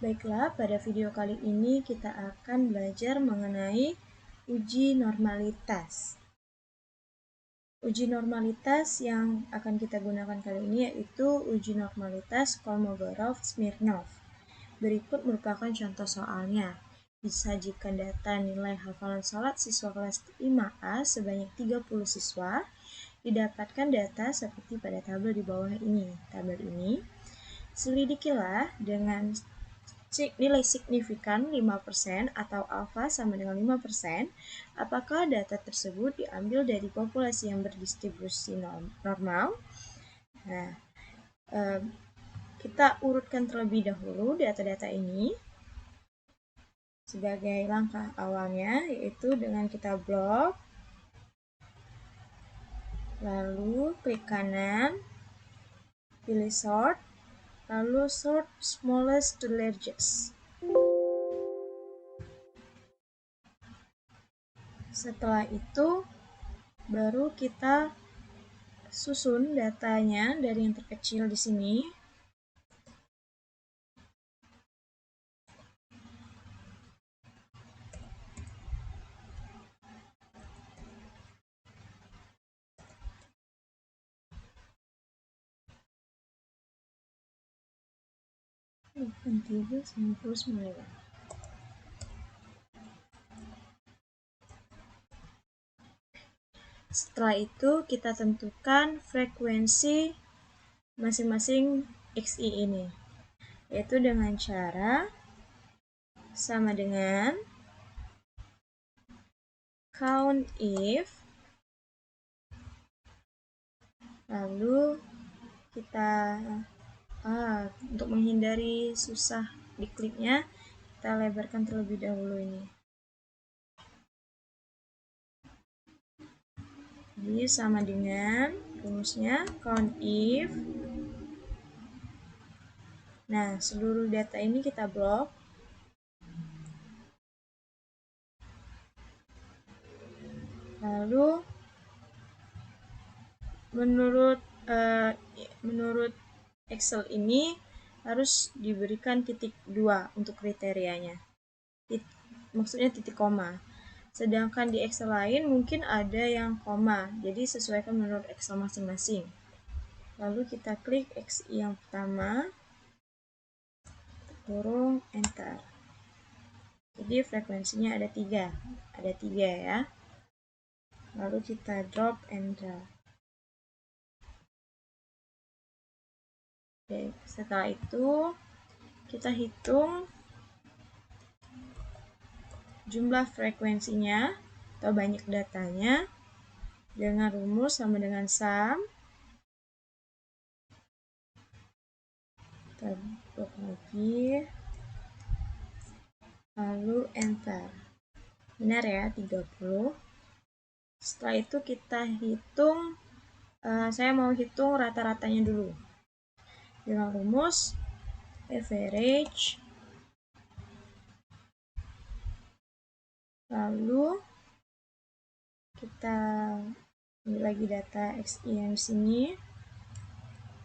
Baiklah, pada video kali ini kita akan belajar mengenai uji normalitas. Uji normalitas yang akan kita gunakan kali ini yaitu uji normalitas Kolmogorov-Smirnov. Berikut merupakan contoh soalnya. Disajikan data nilai hafalan sholat siswa kelas 5A sebanyak 30 siswa. Didapatkan data seperti pada tabel di bawah ini. Tabel ini selidikilah dengan nilai signifikan 5% atau alfa sama dengan 5%, apakah data tersebut diambil dari populasi yang berdistribusi normal? Nah, kita urutkan terlebih dahulu data-data ini. Sebagai langkah awalnya, yaitu dengan kita blok, lalu klik kanan, pilih sort, lalu sort smallest to largest. Setelah itu, baru kita susun datanya dari yang terkecil di sini. Setelah itu kita tentukan frekuensi masing-masing XI ini, yaitu dengan cara sama dengan count if, lalu kita untuk menghindari susah dikliknya, kita lebarkan terlebih dahulu ini. Jadi sama dengan rumusnya count if. Nah, seluruh data ini kita blok. Lalu menurut Excel ini harus diberikan titik 2 untuk kriterianya. Maksudnya titik koma. Sedangkan di Excel lain mungkin ada yang koma, jadi sesuaikan menurut Excel masing-masing. Lalu kita klik XI yang pertama, kurung enter. Jadi frekuensinya ada 3 ya. Lalu kita drop enter. Oke, setelah itu kita hitung jumlah frekuensinya atau banyak datanya dengan rumus sama dengan sum. Kita blok lagi, lalu enter. Benar ya, 30. Setelah itu kita hitung, saya mau hitung rata-ratanya dulu dengan rumus average, lalu kita ambil lagi data XI yang di sini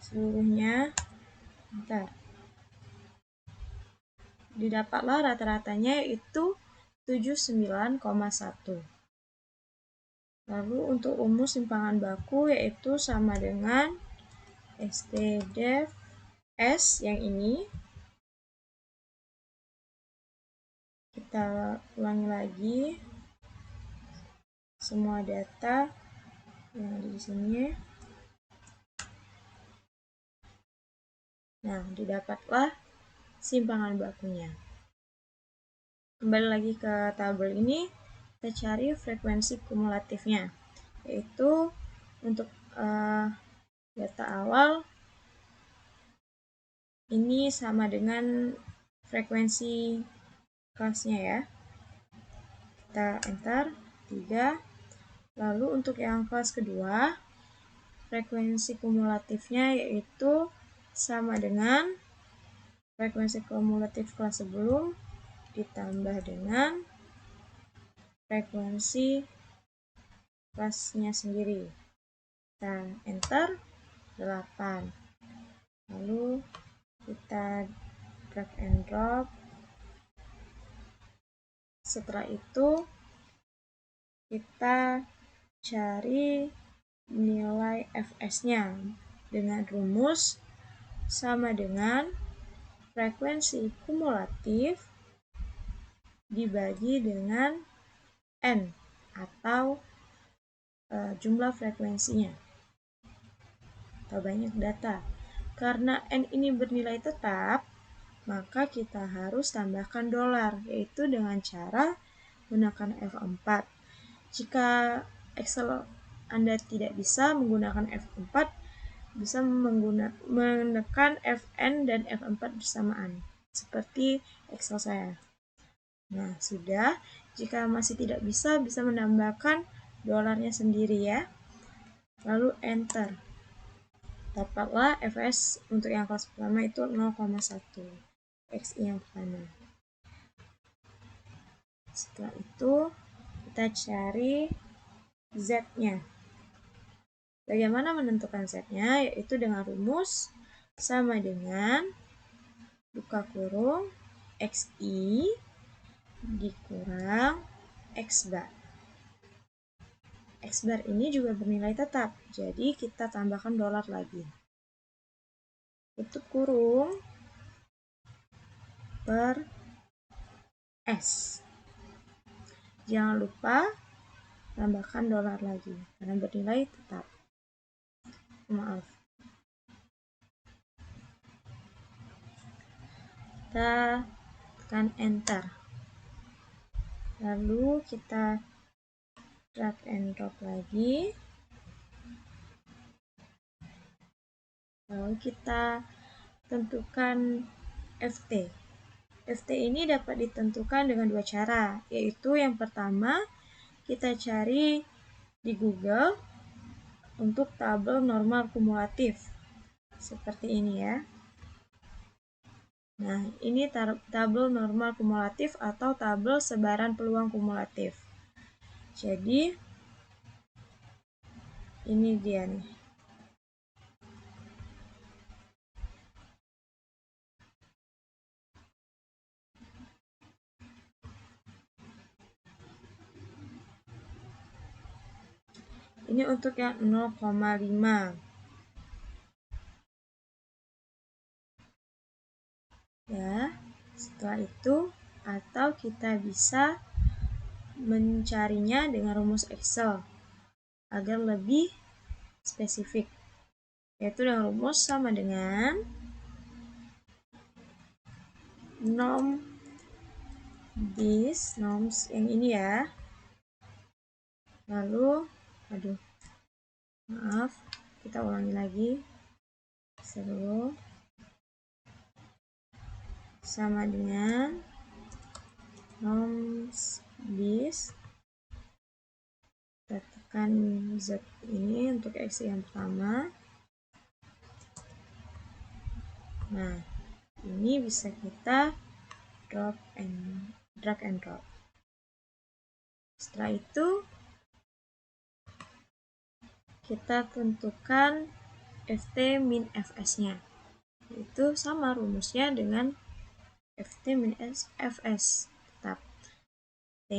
seluruhnya. Bentar. Didapatlah rata-ratanya yaitu 79,1. Lalu untuk rumus simpangan baku yaitu sama dengan STDEV S yang ini. Kita ulangi lagi semua data yang ada di sini. Nah, didapatlah simpangan bakunya. Kembali lagi ke tabel ini, kita cari frekuensi kumulatifnya, yaitu untuk data awal ini sama dengan frekuensi kelasnya ya. Kita enter 3. Lalu untuk yang kelas kedua, frekuensi kumulatifnya yaitu sama dengan frekuensi kumulatif kelas sebelum ditambah dengan frekuensi kelasnya sendiri. Kita enter 8. Lalu kita drag and drop. Setelah itu kita cari nilai fs-nya dengan rumus sama dengan frekuensi kumulatif dibagi dengan N atau jumlah frekuensinya atau banyak data. Karena N ini bernilai tetap, maka kita harus tambahkan dolar, yaitu dengan cara menggunakan F4. Jika Excel Anda tidak bisa menggunakan F4, bisa menekan Fn dan F4 bersamaan, seperti Excel saya. Nah, sudah. Jika masih tidak bisa menambahkan dolarnya sendiri ya. Lalu Enter. Dapatlah Fs untuk yang kelas pertama itu 0,1. XI yang pertama. Setelah itu, kita cari Z-nya. Bagaimana menentukan Z-nya? Yaitu dengan rumus sama dengan buka kurung XI dikurang X bar. X bar ini juga bernilai tetap, jadi kita tambahkan dolar lagi. Tutup kurung per S. Jangan lupa tambahkan dolar lagi, karena bernilai tetap. Maaf. Kita tekan Enter. Lalu kita drag and drop lagi. Lalu kita tentukan FT. FT ini dapat ditentukan dengan dua cara, yaitu yang pertama kita cari di Google untuk tabel normal kumulatif. Seperti ini ya. Nah, ini tabel normal kumulatif atau tabel sebaran peluang kumulatif. Jadi, ini dia nih. Ini untuk yang 0,5. Ya, setelah itu atau kita bisa mencarinya dengan rumus Excel agar lebih spesifik, yaitu dengan rumus sama dengan norm this, norms yang ini ya. Lalu, maaf, kita ulangi lagi. Seru sama dengan norms this. Kita tekan Z ini untuk X yang pertama. Nah, ini bisa kita drag and drop. Setelah itu kita tentukan FT min Fs-nya. Itu sama rumusnya dengan FT min Fs. Tetap T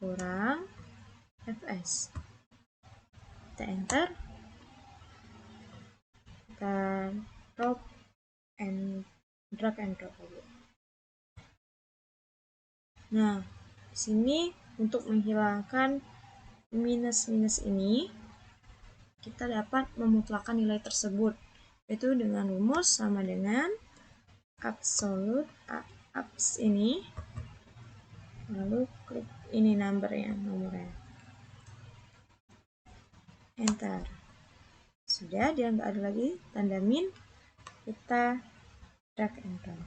kurang Fs. Kita enter. Kita drag and drop dulu. Nah, di sini untuk menghilangkan minus-minus ini, kita dapat memutlakkan nilai tersebut, yaitu dengan rumus sama dengan absolute abs ini, lalu klik ini nomornya, enter. Sudah, dia nggak ada lagi tanda min, kita drag and drop.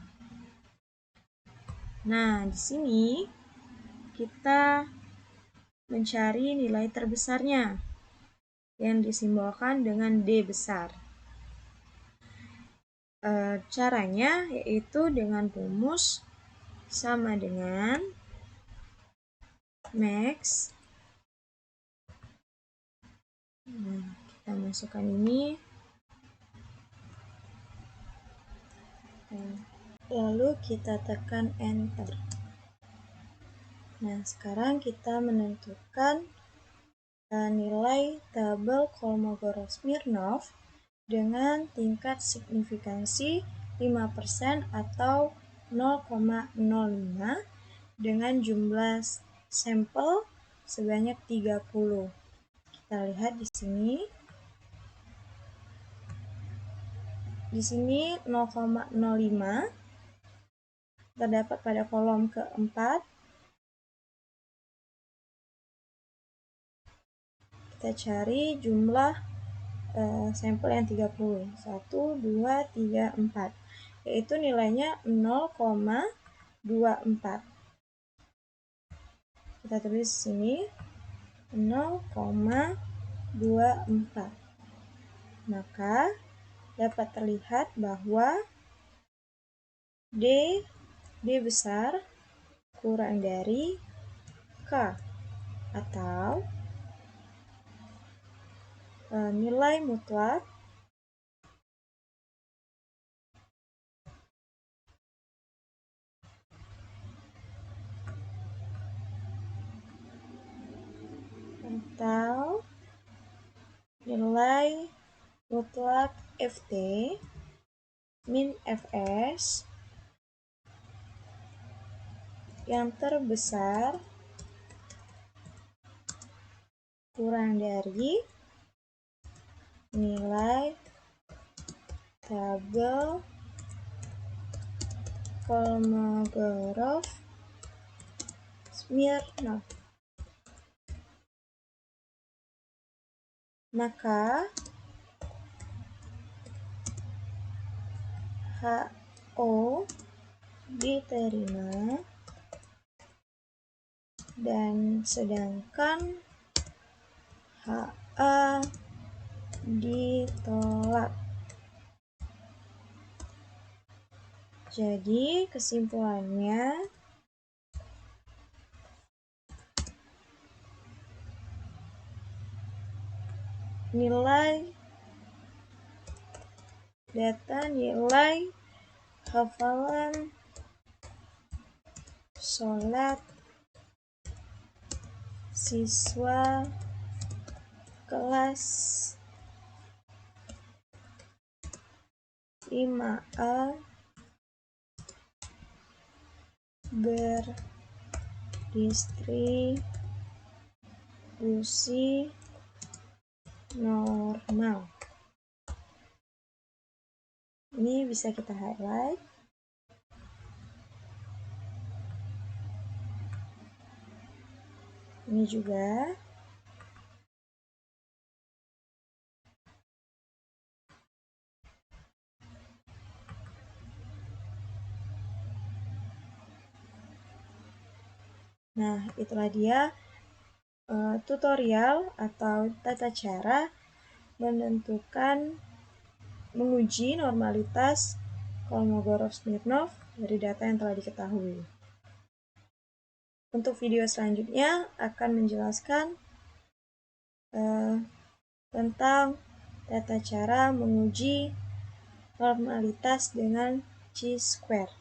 Nah, di sini kita mencari nilai terbesarnya yang disimbolkan dengan D besar. Caranya yaitu dengan rumus sama dengan max. Nah, kita masukkan ini. lalu kita tekan enter. Nah, sekarang kita menentukan nilai tabel Kolmogorov-Smirnov dengan tingkat signifikansi 5% atau 0,05 dengan jumlah sampel sebanyak 30. Kita lihat di sini. Di sini 0,05 terdapat pada kolom keempat. Kita cari jumlah sampel yang 30. 1, 2, 3, 4. Yaitu nilainya 0,24. Kita tulis di sini 0,24. Maka dapat terlihat bahwa D besar kurang dari K, atau nilai mutlak atau nilai mutlak Ft min Fs yang terbesar kurang dari nilai tabel Kolmogorov-Smirnov. Maka HO diterima dan sedangkan HA ditolak. Jadi kesimpulannya, nilai hafalan sholat siswa kelas 5A berdistribusi normal. Ini bisa kita highlight. Ini juga. Nah, itulah dia tutorial atau tata cara menguji normalitas Kolmogorov-Smirnov dari data yang telah diketahui. Untuk video selanjutnya akan menjelaskan tentang tata cara menguji normalitas dengan chi-square.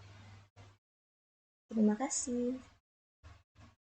Terima kasih.